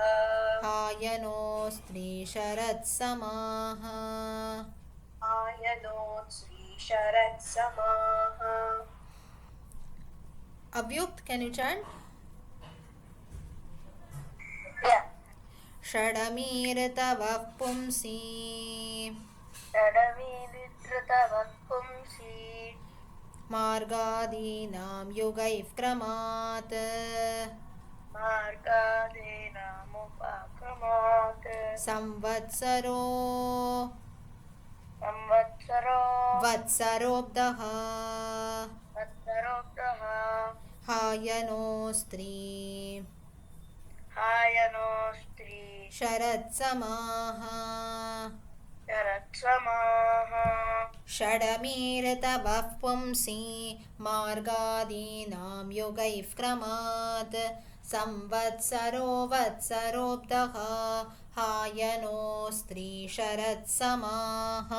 हायनो स्त्रीशरत्समाः आयनोत्श्रीशरत्समाः अव्युक्त कैन यू चैंट Yeah. षडमीर्तवः पुंसि षडमीर्तवः पुंसि मार्गादीनां युगैः क्रमात् मार्गादीनामुपक्रमात् संवत्सरो संवत्सरो वत्सरोब्धः वत्सरोब्धः हायनो स्त्री हायनो स्त्री शरत्समाः शरत्समाः षडमीर्तवः पुंसि मार्गादीनां युगैः क्रमात् संवत्सरो वत्सरोब्धः हायनो स्त्रीशरत्समाः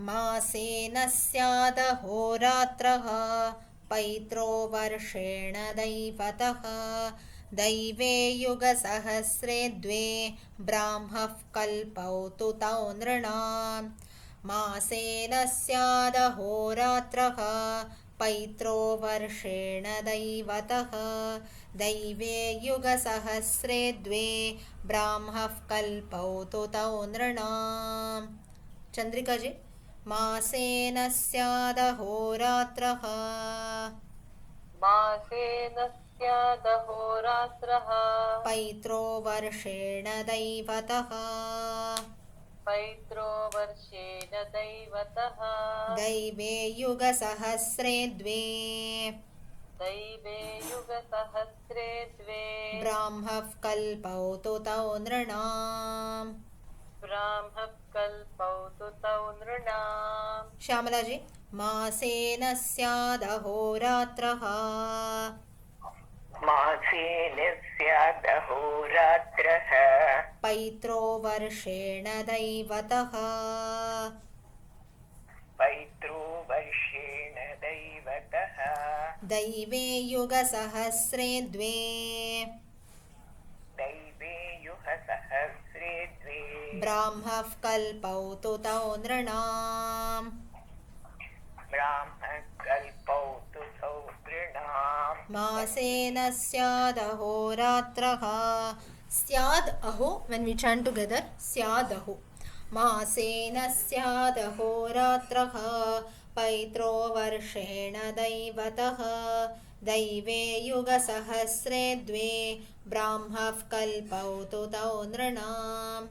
मासेन स्यादहोरात्रः पैत्रो वर्षेण दैवतः दैवे युगसहस्रे द्वे ब्राह्मः कल्पौ तु तौ नृणाम् मासेन स्यादहोरात्रः पैत्रो वर्षेण दैवतः दैवे युगसहस्रे द्वे ब्राह्मः कल्पौ तु तौ नृणाम् चंद्रिका जी मासेन स्यादहोरात्रः मासेन स्यादहोरात्रः पैत्रो वर्षेण दैवतः पैत्रो वर्षेण दैवतः दैवे युगसहस्रे द्वे दैवे युगसहस्रे द्वे ब्राह्मः कल्पौ तु तौ नृणाम् ब्राह्मः कल्पौ तु तौ नृणाम् श्यामला जी मासेन स्यादहोरात्रः मासेन स्यादहोरात्रः पैत्रो वर्षेण दैवतः पैत्रो वर्षेण दैवतः दैवे युगसहस्रे द्वे दैवे युगसहस्रे द्वे ब्राह्मः कल्पौ तु तौ नृणाम् ब्राह्मः कल्पौ तु तौ नृणाम् मासेन स्यादहोरात्रः स्याद् अहो when we chant together स्याद् अहो मासेन स्यादहोरात्रः पैत्रो वर्षेण दैवतः दैवे युगसहस्रे द्वे ब्राह्मः कल्पौ तु तौ नृणाम्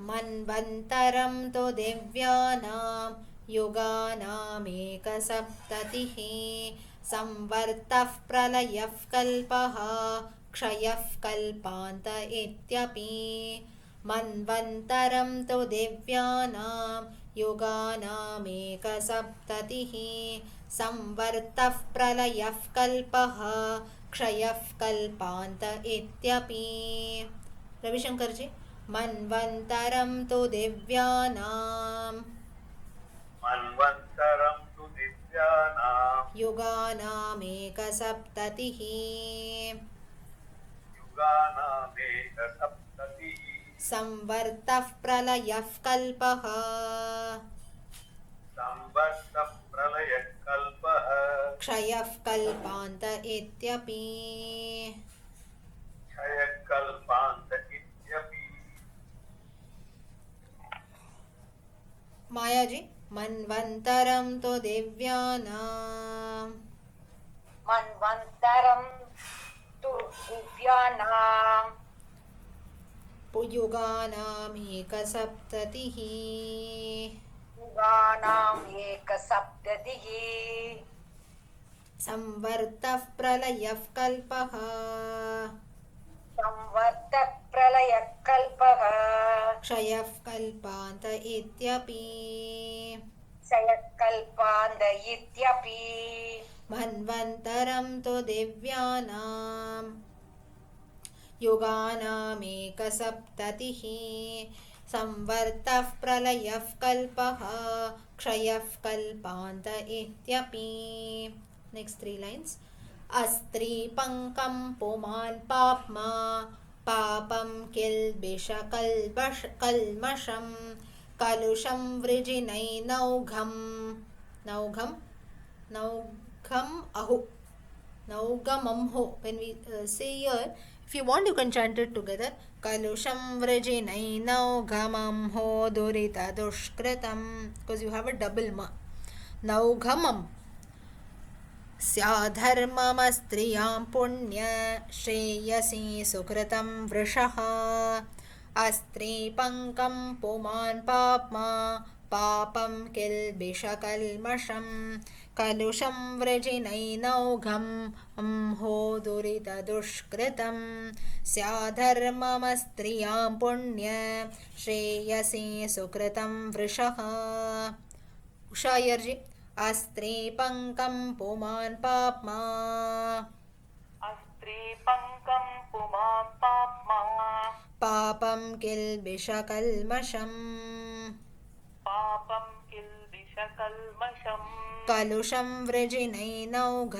मन्वन्तरं तु दिव्यानां युगानामेकसप्ततिः संवर्तः प्रलयः कल्पः क्षयः कल्पान्त इत्यपि मन्वन्तरं तु दिव्यानां युगानामेकसप्ततिः संवर्तः प्रलयः कल्पः क्षयः कल्पान्त इत्यपि रविशंकर जी मन्वन्तरं तु दिव्यानां मन्वन्तरं तु दिव्यानां युगानामेकसप्ततिः युगानामेकसप्ततिः संवर्तः प्रलयः कल्पः संवर्तः प्रलयः कल्पः क्षयः कल्पान्त इत्यपि क्षयः कल्पान्त इत्यपि माया जी मन्वन्तरं तु दिव्यानां मन्वन्तरं तु दिव्यानां युगानामेकसप्ततिः युगानाम् एकसप्ततिः संवर्तः प्रलयः कल्पः संवर्तः प्रलयकल्पः क्षयः कल्पान्त इत्यपि क्षयकल्पान्त इत्यपि मन्वन्तरं तु दिव्यानां युगानामेकसप्ततिः संवर्तः प्रलयः कल्पः क्षयः कल्पान्त इत्यपि नेक्स्ट 3 लाइन्स अस्त्रीपङ्कं पुमान् पाप्मा पापं किल्बिषकल्मषं कलुषं वृजिनैनौघं नौघं अहो Naugamamho. When we say here, if you want, you can chant it together. Kalusham vrajinai naugamamho durita dushkritam. Because you have a double ma. Naugamam. Syadharmamastriyam punya shreyasi sukritam vrishaha. Astri pankam puman papma पापं किल्बिषकल्मषं कलुषं व्रजिनैनौघम् अंहो दुरितदुष्कृतं स्याधर्ममस्त्रियां पुण्य श्रेयसी सुकृतं वृषः उषायर्जि अस्त्री पङ्कं पुमान् पाप्मा अस्त्रीपङ्कं पुमान् पाप्मा पापं किल्बिषकल्मषम् पापं किल्बिषकल्मषम् कलुषं व्रजिनैनौघ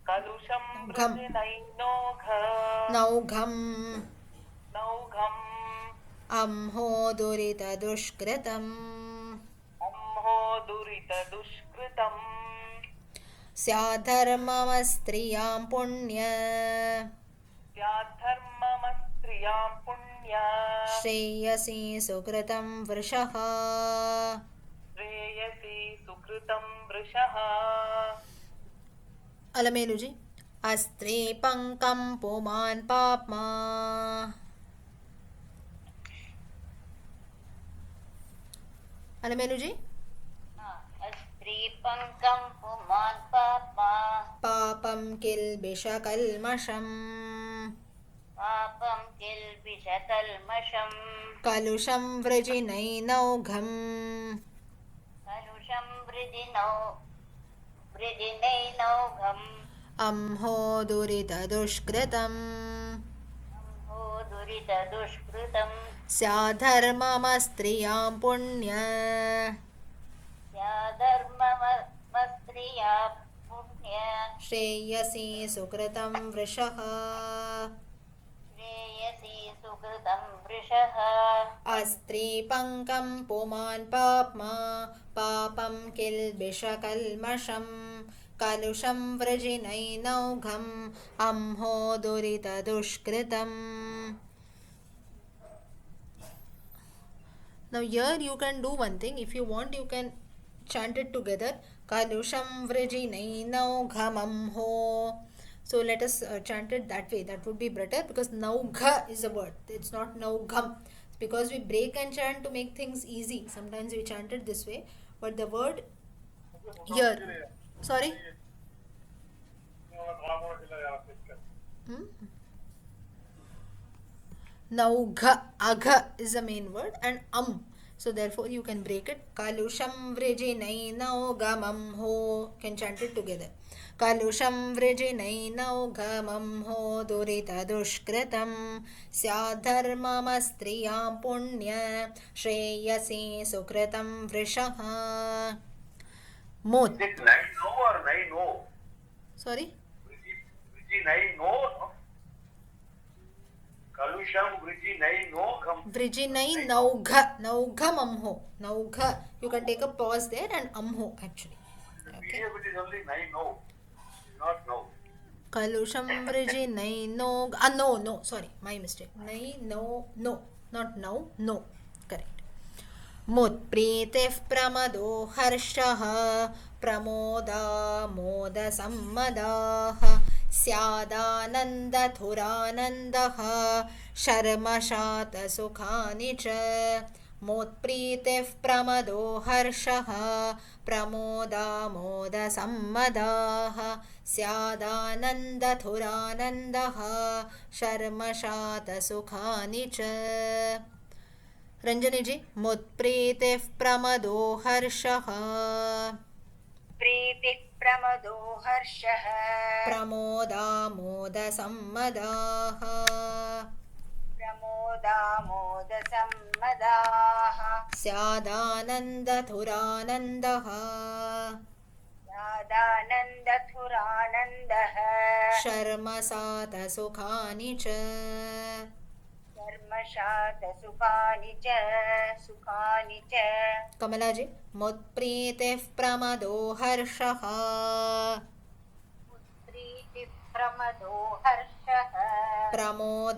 कलुषं वृजिनैनौघ नौघम् नौघम् अंहो दुरितदुष्कृतम् अंहो दुरितदुष्कृतम् स्याद्धर्ममस्त्रियां पुण्य स्याद्धर्ममस्त्रियां पुण्य श्रेयसी सुकृतं वृषः श्रेयसी सुकृतं वृषः अलमेलुजि अस्त्रे पङ्कं पुमान् पाप्मा अलमेलुजि स्त्रीपङ्कं पुमान् पाप्मा पापं किल्बिषकल्मषम् पापं किल्बिषकल्मषं कलुषं व्रजिनैनौघम् कलुषं वृजिनैनौघम् अंहो दुरितदुष्कृतम् हो दुरितदुष्कृतं स्याधर्ममस्त्रियां पुण्य स्याधर्ममस्त्रिया पुण्य श्रेयसी सुकृतं वृषः श्रेयसी सुकृतं वृषः अस्त्रीपङ्कं पुमान् पाप्मा पापं किल्बिषकल्मषं कलुषं व्रजिनैनौघम् अंहो दुरितदुष्कृतम्. Now here you can do one thing. If you want, you can chant it together. Kalusham vrajinainaugamamho. So let us chant it that way. That would be better because naugha is a word. It's not naugam. It's because we break and chant to make things easy. Sometimes we chant it this way. But the word here. Sorry? Hmm? Naugha, agha is the main word and so therefore you can break it. Kalusham vrajinainaugamam ho. Can chant it together. Kalusham vrajinainaugamam ho durita dushkritam syadharmamastriyam punya shreyasi sukritam vrishaha. Mot. Is it 9 no or 9 no? Sorry? Vriji 9 no? Kalusham Vriji 9 no gham. Vrijinai naugha. Naugamamho. Naugha. You can take a pause there and amho actually. Okay. It is only 9 no. Not no. Kalusham vrijinai no. No. Sorry. My mistake. Nai no. Not now. No. Correct. मुत्प्रीतिः प्रमदो हर्षः प्रमोदामोदसम्मदाः स्यादानन्दधुरानन्दः शर्मशातसुखानि च मोत्प्रीतिः प्रमदो हर्षः प्रमोदामोदसम्मदाः स्यादानन्दधुरानन्दः शर्मशातसुखानि च रंजनी जी मुत्प्रीतिः प्रमदो हर्षः प्रीतिः प्रमदो हर्षः प्रमोदामोदसम्मदाः प्रमोदामोदसम्मदाः स्यादानन्दधुरानन्दः यादानन्दधुरानन्दः शर्मसातसुखानि च कर्मशातसुखानि च सुखानि च कमला जी मुत्प्रीतिः प्रमदो हर्षः प्रीतिः प्रमदो हर्षः प्रमोदामोदसम्मदाः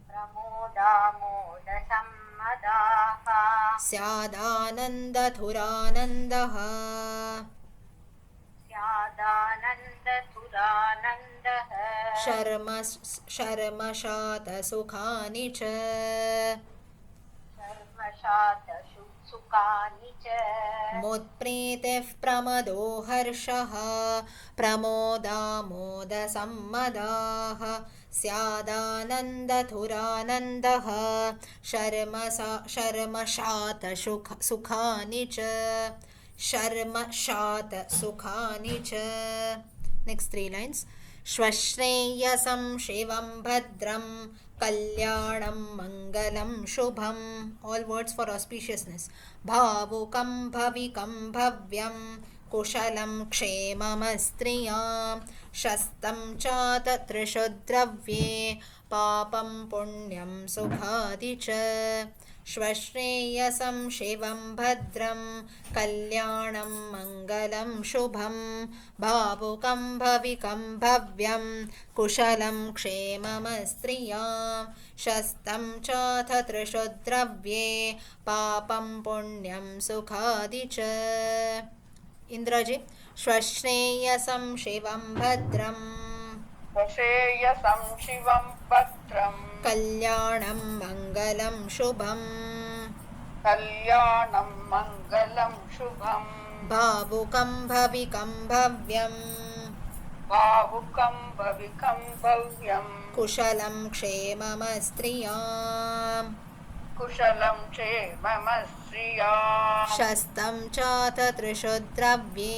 प्रमोदामोदसम्मदाः स्यादानन्दधुरानन्दः स्यादानन्दधुरानन्दः शर्मशातसुखानि च सुखानि च मुत्प्रीतिः प्रमदो हर्षः प्रमोदामोदसम्मदाः स्यादानन्दधुरानन्दः शर्मशातसुखानि च शर्मशातसुखानि च नेक्स्ट 3 लाइन्स श्वश्रेयसं शिवं भद्रं कल्याणं मङ्गलं शुभम् all words for auspiciousness भावुकं भविकं भव्यं कुशलं क्षेममस्त्रियां शस्तं चात त्रिषु द्रव्ये पापं पुण्यं सुखादि च श्वश्रेयसं शिवं भद्रं कल्याणं मङ्गलं शुभं भावुकं भविकं भव्यं कुशलं क्षेममस्त्रियां शस्तं चाथ त्रिषु द्रव्ये पापं पुण्यं सुखादि च इन्द्रजी श्वश्रेयसं शिवं भद्रं वशेयसं शिवं भद्रं कल्याणं मङ्गलं शुभं कल्याणं मङ्गलं शुभं भावुकं भविकं भव्यं भावुकं भविकं भव्यं कुशलं क्षेममस्त्रियां कुशलं क्षेममस्त्रिया शस्तं चाथ त्रिषु द्रव्ये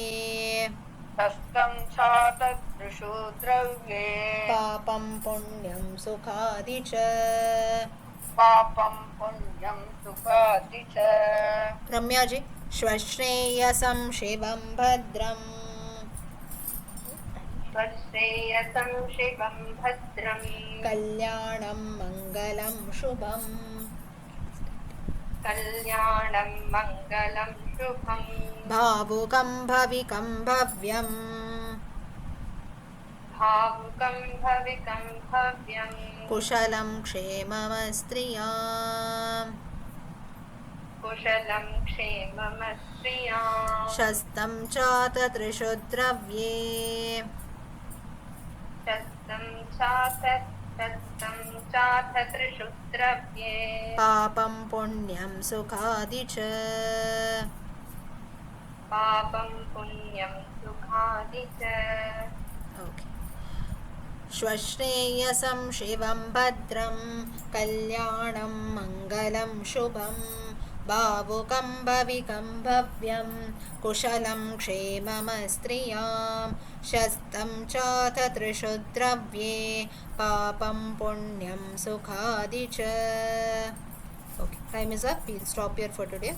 हस्तं चातदृशो द्रव्ये पापं पुण्यं सुखादि च पापं पुण्यं सुखादि च रम्याजी श्वश्रेयसं शिवं भद्रं स्वश्रेयसं शिवं भद्रं कल्याणं मङ्गलं शुभं कल्याणं मङ्गलं शुभं भावुकं भविकं भव्यं भावुकं भविकं भव्यं कुशलं क्षेममस्त्रियां कुशलं क्षेममस्त्रियां शस्तं चात त्रिषु द्रव्ये शस्तं चाथ त्रिषु द्रव्ये पापं पुण्यं सुखादि च पापं पुण्यं सुखादि च ओके श्वश्रेयसं शिवं भद्रं कल्याणं मङ्गलं शुभं भावुकं भविकं भव्यं कुशलं क्षेममस्त्रियां शस्तं चाथ त्रिषु द्रव्ये पापं पुण्यं सुखादि च okay time is up we'll stop here for today